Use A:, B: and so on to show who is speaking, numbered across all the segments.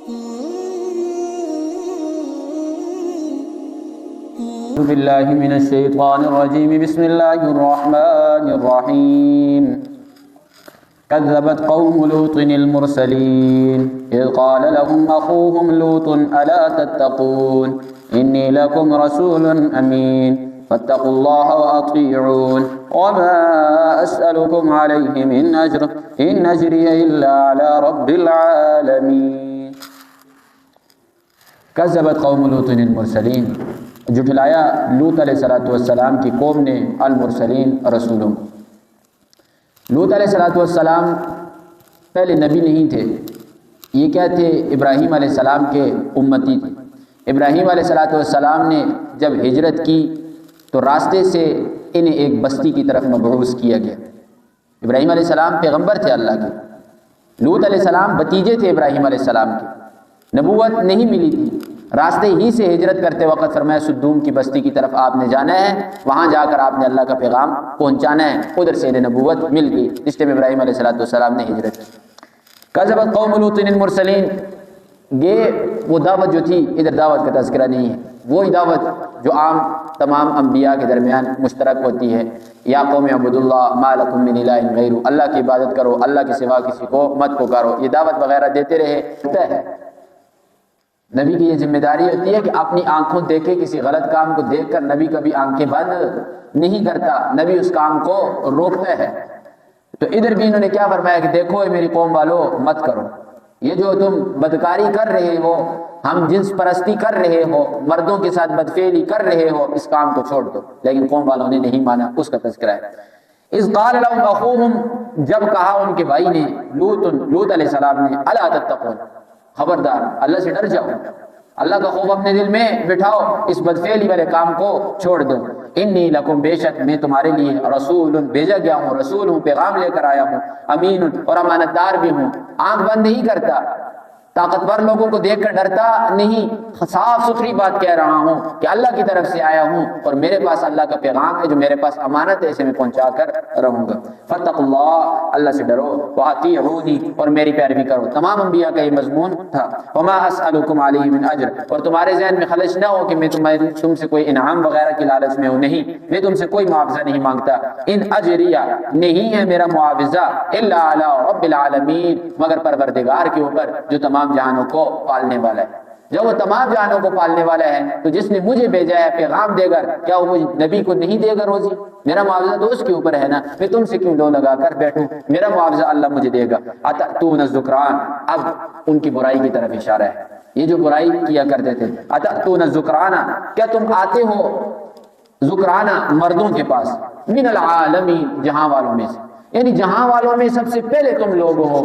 A: أعوذ بالله من الشيطان الرجيم بسم الله الرحمن الرحيم كذبت قوم لوط المرسلين إذ قال لهم أخوهم لوط ألا تتقون إني لكم رسول أمين فاتقوا الله وأطيعون وما أسألكم عليه من أجر إن أجري إلا على رب العالمين كذبت قوم لوط المرسلين جھٹلایا لوط علیہ السلام کی قوم نے المرسلین رسولوں کو۔ لوط علیہ السلام پہلے نبی نہیں تھے، یہ کیا تھے؟ ابراہیم علیہ السلام کے امتی تھے۔ ابراہیم علیہ السلام نے جب ہجرت کی تو راستے سے انہیں ایک بستی کی طرف مبعوث کیا گیا۔ ابراہیم علیہ السلام پیغمبر تھے اللہ کے، لوط علیہ السلام بھتیجے تھے ابراہیم علیہ السلام کے، نبوت نہیں ملی تھی۔ راستے ہی سے ہجرت کرتے وقت فرمایا سدوم کی بستی کی طرف آپ نے جانا ہے، وہاں جا کر آپ نے اللہ کا پیغام پہنچانا ہے۔ ادھر سے انہیں نبوت مل گئی، اس ٹائم ابراہیم علیہ السلام نے ہجرت کی۔ کذبت قوم لوط المرسلین، یہ وہ دعوت جو تھی، ادھر دعوت کا تذکرہ نہیں ہے، وہی دعوت جو عام تمام انبیاء کے درمیان مشترک ہوتی ہے، یا قوم اعبدوا اللہ ما لکم من الہ غیرہ، اللہ کی عبادت کرو، اللہ کے سوا کسی کو مت پکارو، یہ دعوت وغیرہ دیتے رہے۔ نبی کی یہ ذمہ داری ہوتی ہے کہ اپنی آنکھوں دیکھے کسی غلط کام کو دیکھ کر نبی کبھی آنکھیں بند نہیں کرتا، نبی اس کام کو روکتا ہے۔ تو ادھر بھی انہوں نے کیا فرمایا کہ دیکھو اے میری قوم والو، مت کرو یہ جو تم بدکاری کر رہے ہو، ہم جنس پرستی کر رہے ہو، مردوں کے ساتھ بدفعلی کر رہے ہو، اس کام کو چھوڑ دو۔ لیکن قوم والوں نے نہیں مانا، اس کا تذکرہ ہے۔ اذ قال لهم اخوهم، جب کہا ان کے بھائی نے، لوط علیہ السلام نے، الا تتقون، خبردار اللہ سے ڈر جاؤ، اللہ کا خوف اپنے دل میں بٹھاؤ، اس بدفعلی والے کام کو چھوڑ دو۔ انی لکم، بے شک میں تمہارے لیے رسول، بھیجا گیا ہوں، رسول ہوں، پیغام لے کر آیا ہوں، امین، اور امانت دار بھی ہوں۔ آنکھ بند نہیں کرتا، طاقتور لوگوں کو دیکھ کر ڈرتا نہیں، صاف ستھری بات کہہ رہا ہوں کہ اللہ کی طرف سے آیا ہوں اور میرے پاس اللہ کا پیغام ہے جو میرے پاس امانت ہے، اسے میں پہنچا کر رہوں گا۔ فاتقوا اللہ، اللہ سے ڈرو، واطیعونی، اور میری پیروی کرو۔ تمام انبیاء کا یہ مضمون تھا۔ وما اسألکم علیہ من اجر، اور تمہارے ذہن میں خلش نہ ہو کہ میں تم سے کوئی انعام وغیرہ کی لالچ میں ہوں، نہیں، میں تم سے کوئی معاوضہ نہیں مانگتا۔ ان اجریہ، نہیں ہے میرا معاوضہ، الا علی رب العالمین، مگر پروردگار کے اوپر جو تمام جہانوں کو پالنے والا ہے۔ جب وہ تمام جہانوں کو پالنے والا ہے تو جس نے مجھے بھیجا ہے پیغام دے کر، کیا وہ مجھ نبی کو نہیں دے گا روزی؟ میرا معاوضہ تو اس کے اوپر ہے نا، میں تم سے کیوں لو لگا کر بیٹھوں؟ میرا معاوضہ اللہ مجھے دے گا۔ اتأتون الذکران، اب ان کی برائی کی طرف اشارہ ہے، یہ جو برائی کیا کرتے تھے۔ اتأتون الذکران، کیا تم آتے ہو ذکرانا، مردوں کے پاس، من العالمین، جہاں والوں میں سے، یعنی جہاں والوں میں سب سے پہلے تم لوگ ہو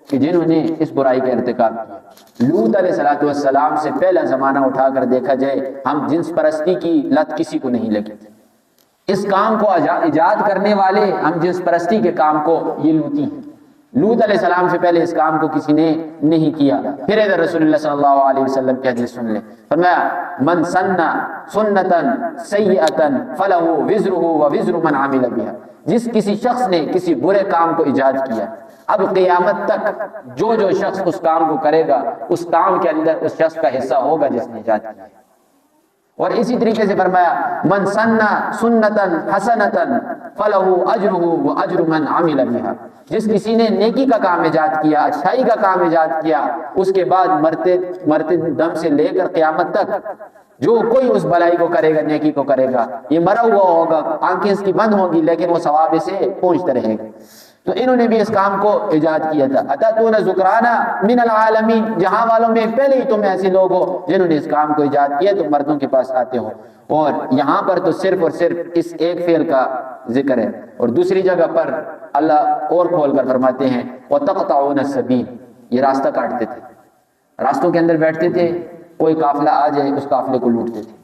A: کہ جنہوں نے اس برائی کا ارتکاب کیا۔ لوط علیہ السلام سے پہلا زمانہ اٹھا کر دیکھا جائے، ہم جنس پرستی کی لت کسی کو نہیں لگی، اس کام کو ایجاد کرنے والے، ہم جنس پرستی کے کام کو، یہ لوطی ہیں۔ لوط علیہ السلام سے پہلے اس کام کو کسی نے نہیں کیا۔ پھر ادھر رسول اللہ صلی اللہ علیہ وسلم کی حدیث سن لیں، فرمایا من سن سنتا سیئتا فلہ وزرہ ووزر من عمل بہا، جس کسی شخص نے کسی برے کام کو ایجاد کیا، اب قیامت تک جو شخص اس کام کو کرے گا، اس کام کے اندر اس شخص کا حصہ ہوگا جس نے ایجاد کیا۔ اور اسی طریقے سے فرمایا من سنّ سنتا حسنتا فلہ اجرہ واجر من عمل بہا، جس کسی نے نیکی کا کام ایجاد کیا، اچھائی کا کام ایجاد کیا، اس کے بعد مرتے دم سے لے کر قیامت تک جو کوئی اس بلائی کو کرے گا، نیکی کو کرے گا، یہ مرا ہوا ہوگا، آنکھیں اس کی بند ہوں گی، لیکن وہ ثواب سے پہنچتے رہے گا۔ تو انہوں نے بھی اس کام کو ایجاد کیا تھا۔ اتأتون ذکرانا من العالمین، جہاں والوں میں پہلے ہی تم ایسے لوگ ہو جنہوں نے اس کام کو ایجاد کیا، تو مردوں کے پاس آتے ہو۔ اور یہاں پر تو صرف اور صرف اس ایک فعل کا ذکر ہے، اور دوسری جگہ پر اللہ اور کھول کر فرماتے ہیں وتقطعون السبیل، یہ راستہ کاٹتے تھے، راستوں کے اندر بیٹھتے تھے، کوئی قافلہ آ جائے اس قافلے کو لوٹتے تھے۔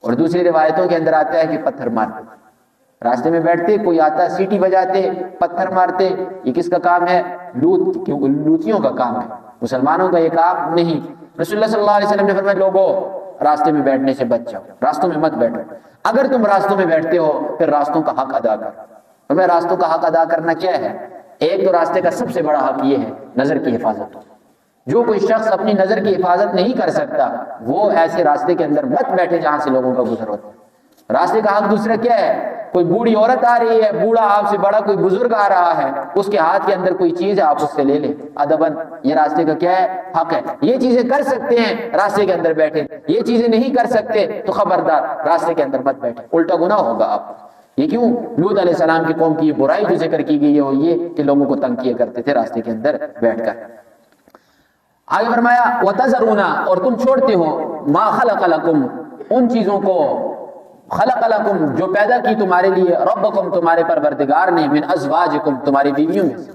A: اور دوسری روایتوں کے اندر آتا ہے کہ پتھر مارتے، راستے میں بیٹھتے، کوئی آتا سیٹی بجاتے، پتھر مارتے۔ یہ کس کا کام ہے؟ لوطیوں کا کام ہے، مسلمانوں کا یہ کام نہیں۔ رسول اللہ صلی اللہ علیہ وسلم نے فرمایا لوگوں راستے میں بیٹھنے سے بچ جاؤ، راستوں میں مت بیٹھو، اگر تم راستوں میں بیٹھتے ہو پھر راستوں کا حق ادا کرو۔ ہمیں راستوں کا حق ادا کرنا کیا ہے؟ ایک تو راستے کا سب سے بڑا حق یہ ہے نظر کی حفاظت، جو کوئی شخص اپنی نظر کی حفاظت نہیں کر سکتا وہ ایسے راستے کے اندر مت بیٹھے جہاں سے لوگوں کا گزر ہوتا ہے۔ راستے کا حق دوسرا کیا ہے؟ کوئی بوڑھی عورت آ رہی ہے، بوڑھا آپ سے بڑا کوئی بزرگ آ رہا ہے، اس کے ہاتھ کے اندر کوئی چیز ہے، آپ اس سے لے لیں ادباً، یہ راستے کا کیا ہے؟ حق ہے۔ یہ چیزیں کر سکتے ہیں راستے کے اندر بیٹھے، یہ چیزیں نہیں کر سکتے تو خبردار راستے کے اندر مت بیٹھے، الٹا گناہ ہوگا آپ۔ یہ کیوں؟ لوط علیہ السلام کی قوم کی یہ برائی جو ذکر کی گئی ہے وہ یہ کہ لوگوں کو تنگ کیا کرتے تھے راستے کے اندر بیٹھ کر۔ آگے فرمایا وَتَذَرُونَ، اور تم چھوڑتے ہو مَا خَلَقَ لَكُمْ، ان چیزوں کو خلق لکم جو پیدا کی تمہارے لیے ربکم تمہارے پروردگار نے من ازواجکم تمہاری بیویوں میں سے۔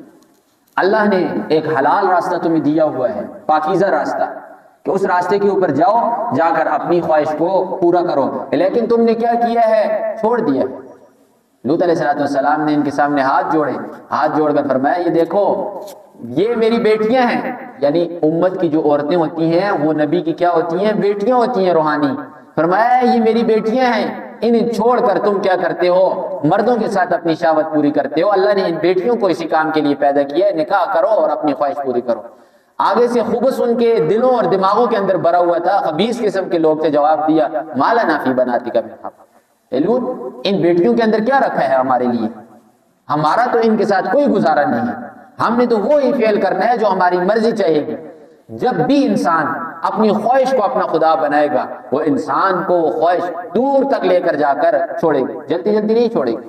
A: اللہ نے ایک حلال راستہ تمہیں دیا ہوا ہے، پاکیزہ راستہ، کہ اس راستے کے اوپر جاؤ، جا کر اپنی خواہش کو پورا کرو، لیکن تم نے کیا کیا ہے؟ چھوڑ دیا۔ لوط علیہ السلام نے ان کے سامنے ہاتھ جوڑے، ہاتھ جوڑ کر فرمایا یہ دیکھو یہ میری بیٹیاں ہیں، یعنی امت کی جو عورتیں ہوتی ہیں وہ نبی کی کیا ہوتی ہیں؟ بیٹیاں ہوتی ہیں روحانی۔ فرمایا یہ میری بیٹیاں ہیں، انہیں چھوڑ کر تم کیا کرتے ہو؟ مردوں کے ساتھ اپنی شہوت پوری کرتے ہو۔ اللہ نے ان بیٹیوں کو اسی کام کے لیے پیدا کیا ہے، نکاح کرو اور اپنی خواہش پوری کرو۔ آگے سے خبث ان کے دلوں اور دماغوں کے اندر بھرا ہوا تھا، خبیث قسم کے لوگ سے جواب دیا ما لنا فی بناتک من حق، اے لوط ان بیٹیوں کے اندر کیا رکھا ہے ہمارے لیے؟ ہمارا تو ان کے ساتھ کوئی گزارا نہیں ہے، ہم نے تو وہی فعل کرنا ہے جو ہماری مرضی چاہے گی۔ جب بھی انسان اپنی خواہش کو اپنا خدا بنائے گا وہ انسان کو وہ خواہش دور تک لے کر جا کر چھوڑے گی، جلدی جلدی نہیں چھوڑے گی۔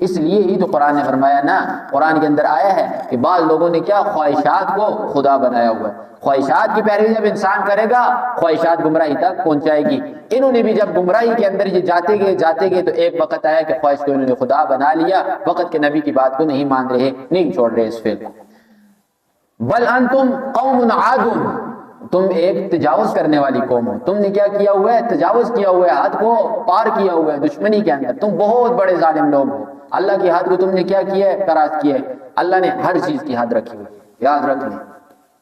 A: اس لیے ہی تو قرآن نے فرمایا نا، قرآن کے اندر آیا ہے کہ بعض لوگوں نے کیا خواہشات کو خدا بنایا ہوا ہے۔ خواہشات کی پیروی جب انسان کرے گا خواہشات گمراہی تک پہنچائے گی۔ انہوں نے بھی جب گمراہی کے اندر یہ جاتے گئے تو ایک وقت آیا کہ خواہش کو انہوں نے خدا بنا لیا، وقت کے نبی کی بات کو نہیں مان رہے، نہیں چھوڑ رہے اس فعل کو۔ بل انتم قوم عادون، تم ایک تجاوز کرنے والی قوم ہو، تم نے کیا کیا ہوا ہے؟ تجاوز کیا ہوا ہے، حد کو پار کیا ہوا ہے دشمنی کے اندر، تم بہت بڑے ظالم لوگ ہو۔ اللہ کی حد کو تم نے کیا کیا ہے؟ کراس کیا ہے۔ اللہ نے ہر چیز کی حد رکھی ہوئی، یاد رکھ لیں،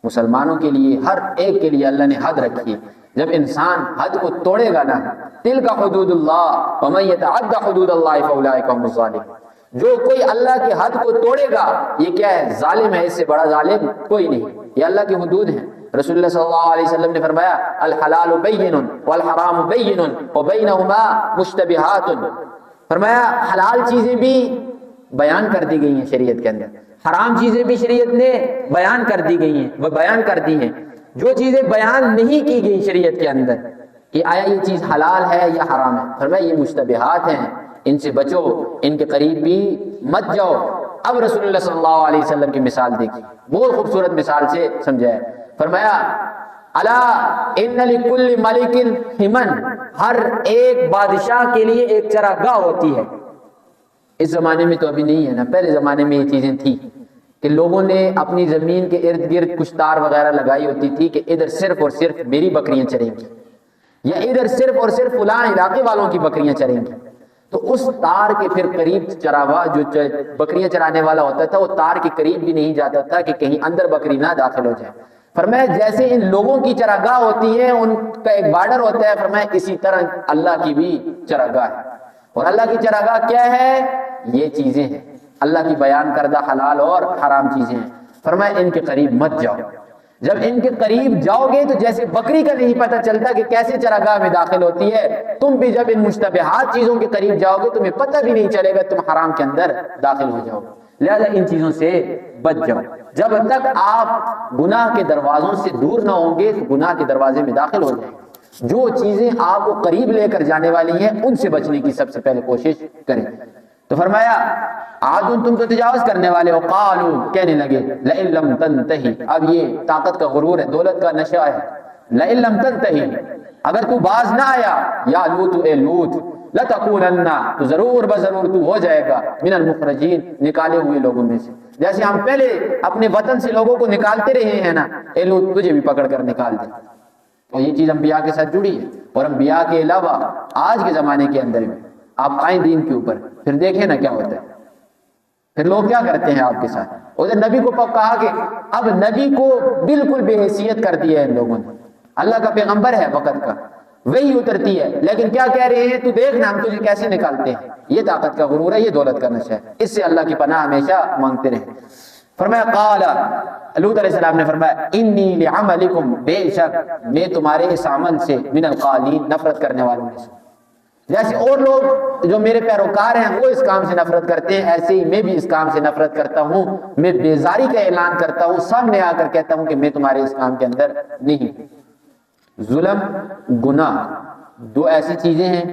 A: مسلمانوں کے لیے ہر ایک کے لیے اللہ نے حد رکھی ہے۔ جب انسان حد کو توڑے گا نا، تلک حدود اللہ ومن یتعد حدود اللہ فاولئک هم الظالمون، جو کوئی اللہ کی حد کو توڑے گا یہ کیا ہے؟ ظالم ہے، اس سے بڑا ظالم کوئی نہیں۔ یہ اللہ کی حدود ہیں۔ رسول اللہ صلی اللہ علیہ وسلم نے فرمایا الحلال بین والحرام بین وبینہما مشتبہات، فرمایا حلال چیزیں بھی بیان کر دی گئی ہیں شریعت کے اندر، حرام چیزیں بھی شریعت نے بیان کر دی گئی ہیں، وہ بیان کر دی ہیں۔ جو چیزیں بیان نہیں کی گئی شریعت کے اندر کہ آیا یہ چیز حلال ہے یا حرام ہے، فرمایا یہ مشتبہات ہیں، ان سے بچو، ان کے قریب بھی مت جاؤ۔ اب رسول اللہ صلی اللہ علیہ وسلم کی مثال دیکھی، بہت خوبصورت مثال سے سمجھایا۔ فرمایا الا ان لکل ملک حمن، ہر ایک بادشاہ کے لیے ایک چراگاہ ہوتی ہے۔ اس زمانے میں تو ابھی نہیں ہے نا، پہلے زمانے میں یہ چیزیں تھی کہ لوگوں نے اپنی زمین کے ارد گرد کچھ تار وغیرہ لگائی ہوتی تھی کہ ادھر صرف اور صرف میری بکریاں چریں گی، یا ادھر صرف اور صرف فلاں علاقے والوں کی بکریاں چریں گی۔ تو اس تار کے پھر قریب چراوا جو بکریاں چرانے والا ہوتا تھا وہ تار کے قریب بھی نہیں جاتا تھا کہ کہیں اندر بکری نہ داخل ہو جائے۔ فرمایا جیسے ان لوگوں کی چراگاہ ہوتی ہے، ان کا ایک بارڈر ہوتا ہے، فرمایا اسی طرح اللہ کی بھی چراگاہ ہے۔ اور اللہ کی چراگاہ کیا ہے؟ یہ چیزیں ہیں، اللہ کی بیان کردہ حلال اور حرام چیزیں ہیں۔ فرمایا ان کے قریب مت جاؤ۔ جب ان کے قریب جاؤ گے تو جیسے بکری کا نہیں پتہ چلتا کہ کیسے چراگاہ میں داخل ہوتی ہے، تم بھی جب ان مشتبہات چیزوں کے قریب جاؤ گے تمہیں پتہ بھی نہیں چلے گا، تم حرام کے اندر داخل ہو جاؤ گے۔ لہذا ان چیزوں سے بچ جاؤ۔ جب تک آپ گناہ کے دروازوں سے دور نہ ہوں گے تو گناہ کے دروازے میں داخل ہو جائیں گے۔ جو چیزیں آپ کو قریب لے کر جانے والی ہیں ان سے بچنے کی سب سے پہلے کوشش کریں۔ تو فرمایا عادن، تم تو تجاوز کرنے والے ہو۔ قالو، کہنے لگے لئن لم تنتہی، اب یہ طاقت کا غرور ہے، دولت کا نشہ ہے۔ لئن لم تنتہی، اگر تو باز نہ آیا، یا لوط، اے لوط، لتکونن، تو ضرور بضرور تو ہو جائے گا من المخرجین، نکالے ہوئے لوگوں میں سے۔ جیسے ہم پہلے اپنے وطن سے لوگوں کو نکالتے رہے ہیں نا، اے لوط تجھے بھی پکڑ کر نکال دیں۔ تو یہ چیز انبیاء کے ساتھ جڑی ہے، اور انبیاء کے علاوہ آج کے زمانے کے اندر بھی آپ آئیں دین کے اوپر، پھر دیکھیں نا کیا ہوتا ہے، پھر لوگ کیا کرتے ہیں آپ کے ساتھ۔ ادھر نبی کو کہا کہ اب نبی کو بالکل بے حیثیت کر دیا ہے ان لوگوں نے، اللہ کا پیغمبر ہے وقت کا، وہی اترتی ہے، لیکن کیا کہہ رہے ہیں؟ تو دیکھنا ہم تجھے کیسے نکالتے ہیں۔ یہ طاقت کا غرور ہے، یہ دولت کا نشہ ہے، اس سے اللہ کی پناہ ہمیشہ مانگتے رہیں۔ فرمایا قال، لوط علیہ السلام نے فرمایا انی لعملکم، بے شک میں تمہارے اس عمل سے من القالین، نفرت کرنے والوں میں سے. جیسے اور لوگ جو میرے پیروکار ہیں وہ اس کام سے نفرت کرتے ہیں، ایسے ہی میں بھی اس کام سے نفرت کرتا ہوں. میں بیزاری کا اعلان کرتا ہوں، سامنے آ کر کہتا ہوں کہ میں تمہارے اس کام کے اندر نہیں. ظلم، گناہ، دو ایسی چیزیں ہیں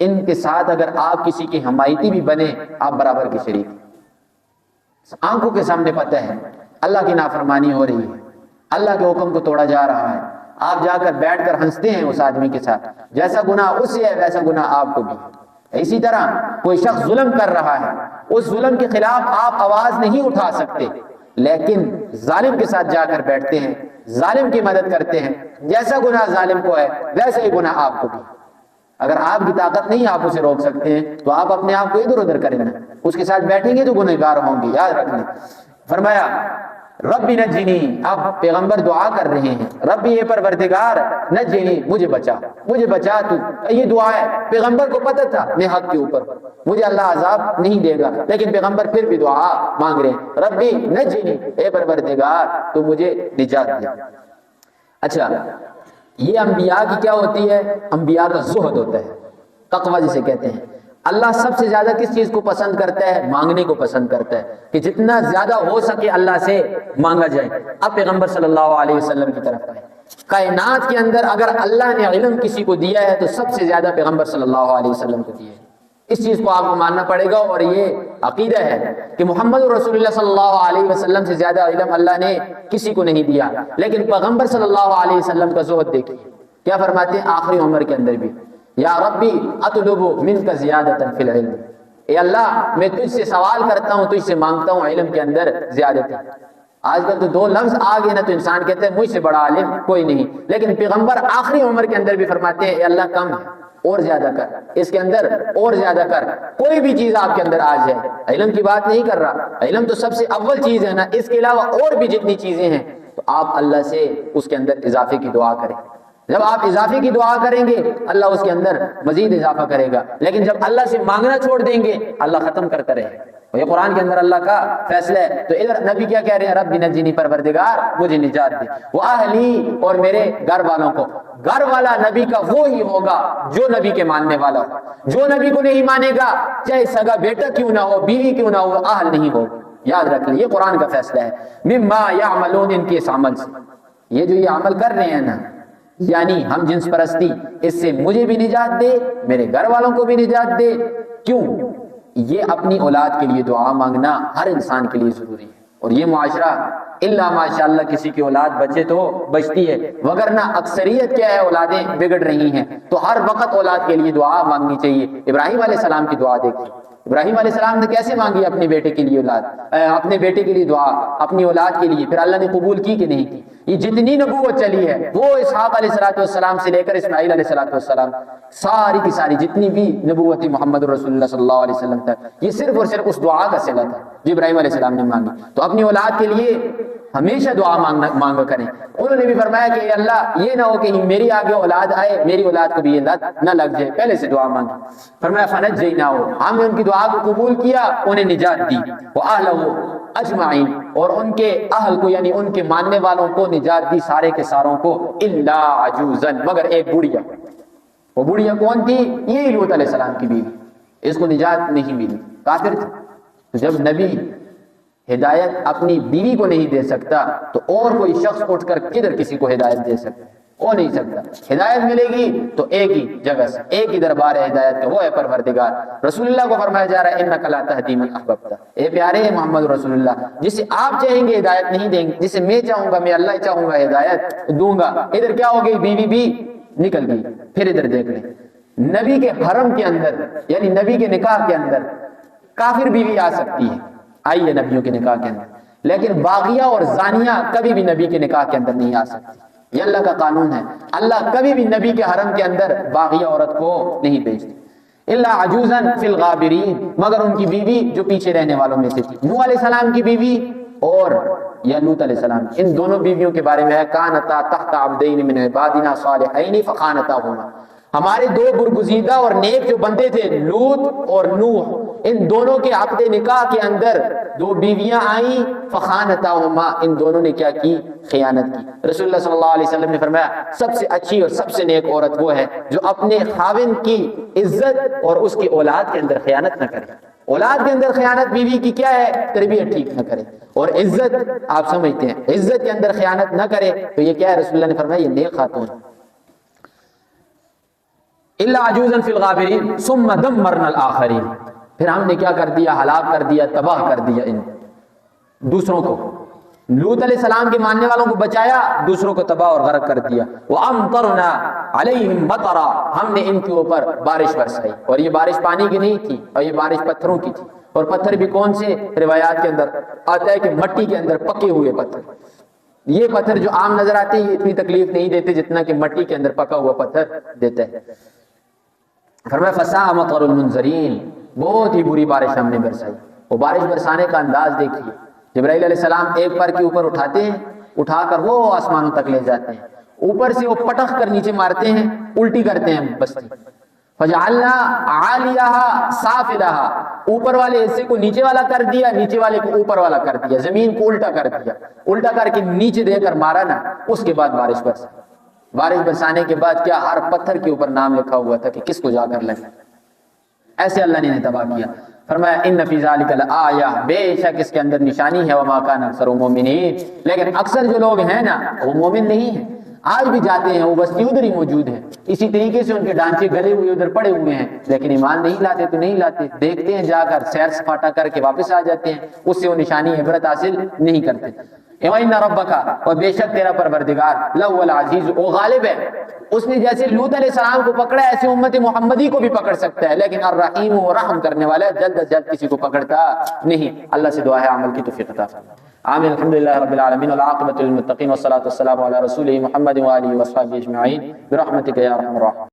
A: ان کے ساتھ اگر آپ کسی کے حمایتی بھی بنے، آپ برابر کے شریک. آنکھوں کے سامنے پتہ ہے اللہ کی نافرمانی ہو رہی ہے، اللہ کے حکم کو توڑا جا رہا ہے، آپ جا کر بیٹھ کر ہنستے ہیں اس آدمی کے ساتھ، جیسا گناہ اس سے ہے ویسا گناہ آپ کو بھی ہے. اسی طرح کوئی شخص ظلم کر رہا ہے، اس ظلم کے خلاف آپ آواز نہیں اٹھا سکتے، لیکن ظالم کے ساتھ جا کر بیٹھتے ہیں، ظالم کی مدد کرتے ہیں، جیسا گناہ ظالم کو ہے ویسا ہی گناہ آپ کو بھی. اگر آپ کی طاقت نہیں آپ اسے روک سکتے ہیں تو آپ اپنے آپ کو ادھر ادھر کریں نا، اس کے ساتھ بیٹھیں گے تو گنہگار ہوں گے، یاد رکھیں. فرمایا ربی نجنی، اب پیغمبر دعا کر رہے ہیں، ربی اے پروردگار، نجنی مجھے بچا، مجھے بچا تو. یہ دعا ہے، پیغمبر کو پتہ تھا میں حق کے اوپر، مجھے اللہ عذاب نہیں دے گا، لیکن پیغمبر پھر بھی دعا مانگ رہے ہیں، ربی نجنی، اے پروردگار تو مجھے نجات دے. اچھا، یہ انبیاء کی کیا ہوتی ہے؟ انبیاء کا زہد ہوتا ہے، تقوی جسے کہتے ہیں. اللہ سب سے زیادہ کس چیز کو پسند کرتا ہے؟ مانگنے کو پسند کرتا ہے، کہ جتنا زیادہ ہو سکے اللہ سے مانگا جائے. اب پیغمبر صلی اللہ علیہ وسلم کی طرف آئے. کائنات کے اندر اگر اللہ نے علم کسی کو دیا ہے تو سب سے زیادہ پیغمبر صلی اللہ علیہ وسلم کو دیا ہے. اس چیز کو آپ کو ماننا پڑے گا، اور یہ عقیدہ ہے کہ محمد رسول اللہ صلی اللہ علیہ وسلم سے زیادہ علم اللہ نے کسی کو نہیں دیا. لیکن پیغمبر صلی اللہ علیہ وسلم کا زہد دیکھیے، کیا فرماتے ہیں آخری عمر کے اندر بھی، یا ربی اطلب منک زیادۃ فی العلم، اے اللہ میں تجھ سے سوال کرتا ہوں، تجھ سے مانگتا ہوں علم کے اندر زیادتی. آج کل تو دو لفظ آ گئے نا تو انسان کہتے ہیں مجھ سے بڑا عالم کوئی نہیں، لیکن پیغمبر آخری عمر کے اندر بھی فرماتے ہیں اے اللہ کم ہے، اور زیادہ کر، اس کے اندر اور زیادہ کر. کوئی بھی چیز آپ کے اندر آ جائے، علم کی بات نہیں کر رہا، علم تو سب سے اول چیز ہے نا، اس کے علاوہ اور بھی جتنی چیزیں ہیں تو آپ اللہ سے اس کے اندر اضافے کی دعا کریں. جب آپ اضافے کی دعا کریں گے اللہ اس کے اندر مزید اضافہ کرے گا، لیکن جب اللہ سے مانگنا چھوڑ دیں گے اللہ ختم کرتا رہے گا. یہ قرآن کے اندر اللہ کا فیصلہ ہے. تو ادھر نبی کیا کہہ رہے ہیں؟ رب نجنی، پروردگار مجھے نجات دے، وہ اہلی، اور میرے گھر والوں کو. گھر والا نبی کا وہی ہوگا جو نبی کے ماننے والا ہو. جو نبی کو نہیں مانے گا چاہے سگا بیٹا کیوں نہ ہو، بیوی کیوں نہ ہو، اہل نہیں ہو. یاد رکھ لیں یہ قرآن کا فیصلہ ہے. مما یعملون، ان کے اس عمل سے، یہ جو یہ عمل کر رہے ہیں نا، یعنی ہم جنس پرستی، اس سے مجھے بھی نجات دے، میرے گھر والوں کو بھی نجات دے. کیوں؟ یہ اپنی اولاد کے لیے دعا مانگنا ہر انسان کے لیے ضروری ہے. اور یہ معاشرہ الا ماشاءاللہ کسی کی اولاد بچے تو بچتی ہے، وگرنہ اکثریت کیا ہے، اولادیں بگڑ رہی ہیں. تو ہر وقت اولاد کے لیے دعا مانگنی چاہیے. ابراہیم علیہ السلام کی دعا دیکھیں، ابراہیم علیہ السلام نے کیسے مانگی اپنے بیٹے کے لیے اولاد، اپنے بیٹے کے لیے دعا اپنی اولاد کے لیے، پھر اللہ نے قبول کی کہ نہیں کی. یہ جتنی نبوت چلی ہے وہ اسحاق علیہ السلام سے لے کر اسماعیل علیہ السلام، ساری کی ساری جتنی بھی نبوت محمد رسول اللہ صلی اللہ علیہ وسلم تک، یہ صرف اور صرف اس دعا کا صلہ تھا جو ابراہیم علیہ السلام نے مانگی. تو اپنی اولاد کے لیے ہمیشہ دعا مانگا کریں. انہوں نے بھی فرمایا کہ اللہ یہ نہ ہو کہ میری آگے اولاد آئے، میری اولاد کو بھی یہ لت نہ لگ جائے، پہلے سے دعا مانگی. فرمایا فنجیناہ، ہم نے ان کی دعا کو قبول کیا، انہیں نجات دی. وَأَهْلَهُ اجمعین، اور ان کے اہل کو یعنی ان کے ماننے والوں کو نجات دی، سارے کے ساروں کو. الا عجوزا، مگر ایک بڑھیا. وہ بڑھیا کون تھی؟ یہی لوط علیہ السلام کی بیوی. اس کو نجات نہیں ملی، کافر تھی. تو جب نبی ہدایت اپنی بیوی کو نہیں دے سکتا تو اور کوئی شخص اٹھ کر کدھر کسی کو ہدایت دے سکتا؟ ہو نہیں سکتا. ہدایت ملے گی تو ایک ہی جگہ سے، ایک ہی دربار ہے ہدایت کا، وہ ہے پروردگار. رسول اللہ کو فرمایا جا رہا ہے انک لا تہدی من احببت، اے پیارے محمد رسول اللہ، جسے آپ چاہیں گے ہدایت نہیں دیں گے، جسے میں چاہوں گا، میں اللہ چاہوں گا ہدایت دوں گا. ادھر کیا ہو گئی؟ بیوی بھی نکل گئی. پھر ادھر دیکھ لیں، نبی کے حرم کے اندر یعنی نبی کے نکاح کے اندر کافر بیوی آ سکتی ہے، آئی ہے نبیوں کے نکاح کے اندر، لیکن باغیہ اور زانیہ کبھی بھی نبی کے نکاح کے اندر نہیں آ سکتی. یہ اللہ کا قانون ہے. اللہ کبھی بھی نبی کے حرم کے اندر باغیہ عورت کو نہیں بھیجتے. الا عجوزا فی الغابرین، مگر ان کی بیوی جو پیچھے رہنے والوں میں سے تھی. نوح علیہ السلام کی بیوی اور یا لوط علیہ السلام، ان دونوں بیویوں کے بارے میں ہے کانتا تحت عبدین من عبادنا صالحین فخانتاہما، ہمارے دو برگزیدہ اور نیک جو بندے تھے لوط اور نوح، ان دونوں کے عقد نکاح کے اندر دو بیویاں آئیں فخانتاہما، ان دونوں نے کیا کی؟ خیانت کی۔ رسول اللہ صلی اللہ علیہ وسلم نے فرمایا سب سے اچھی اور سب سے نیک عورت وہ ہے جو اپنے خاوند کی عزت اور اس کی اولاد کے اندر خیانت نہ کرے۔ اولاد کے اندر خیانت بیوی کی کیا ہے؟ تربیت ٹھیک نہ کرے، اور عزت آپ سمجھتے ہیں عزت کے اندر خیانت نہ کرے تو یہ کیا ہے؟ رسول اللہ نے فرمایا یہ نیک خاتون ہے۔ الا عجوزا فی الغابرین ثم دمرنا الاخرین، پھر ہم نے کیا کر دیا؟ ہلاک کر دیا، تباہ کر دیا ان دوسروں کو۔ لوط علیہ السلام کے ماننے والوں کو بچایا، دوسروں کو تباہ اور غرق کر دیا۔ وَأَمْطَرْنَا عَلَيْهِمْ مَطَرًا، ہم نے ان کے اوپر بارش برسائی، اور یہ بارش پانی کی نہیں تھی، اور یہ بارش پتھروں کی تھی۔ اور پتھر بھی کون سے؟ روایات کے اندر آتا ہے کہ مٹی کے اندر پکے ہوئے پتھر۔ یہ پتھر جو عام نظر آتے ہیں یہ اتنی تکلیف نہیں دیتے جتنا کہ مٹی کے اندر پکا ہوا پتھر دیتا ہے۔ فرمایا فَسَاءَ مَطَرُ الْمُنذَرِينَ، بہت ہی بری بارش ہم نے برسائی۔ وہ بارش برسانے کا انداز دیکھیے، جبرائیل علیہ السلام ایک پر کے اوپر اٹھاتے ہیں، اٹھا کر وہ آسمانوں تک لے جاتے ہیں، اوپر سے وہ پٹخ کر نیچے مارتے ہیں، الٹی کرتے ہیں بستی۔ فَجَعَلْنَا عَالِيَهَا سَافِلَهَا، اوپر والے حصے کو نیچے والا کر دیا، نیچے والے کو اوپر والا کر دیا، زمین کو الٹا کر دیا، الٹا کر کے نیچے دے کر مارا نا، اس کے بعد بارش برسی۔ بارش برسانے کے بعد کیا؟ ہر پتھر کے اوپر نام لکھا ہوا تھا کہ کس کو جا کر لگے۔ ایسے اللہ نے تباہ کیا۔ فرمایا ان فی ذلک لآیہ، بے شک اس کے اندر نشانی ہے، وما کان اکثر مومنین، لیکن اکثر جو لوگ ہیں نا وہ مومن نہیں ہیں۔ آج بھی جاتے ہیں وہ بستی ادھر ہی موجود ہے، اسی طریقے سے ان کے ڈانچے گلے ہوئے ادھر پڑے ہوئے ہیں، لیکن ایمان نہیں لاتے تو نہیں لاتے، دیکھتے ہیں جا کر، سیر سپاٹا کر کے واپس آ جاتے ہیں، اس سے وہ نشانی عبرت حاصل نہیں کرتے۔ وَإِنَّ رَبَّكَ، اور بے شک تیرا پروردگار، لَهُوَ الْعَزِيزُ، وہ غالب ہے، اس نے جیسے لوط علیہ السلام کو پکڑا ایسے امت محمدی کو بھی پکڑ سکتا ہے، لیکن الرحیم، وہ رحم کرنے والا ہے، جلد از جلد کسی کو پکڑتا نہیں۔ اللہ سے دعا ہے عمل کی توفیق عطا فرمائے۔ آمین۔ الحمدللہ رب العالمین، والعاقبۃ للمتقین، والصلاۃ والسلام علی رسولہ محمد وآلہ وصحبہ اجمعین، برحمتک یا ارحم الراحمین۔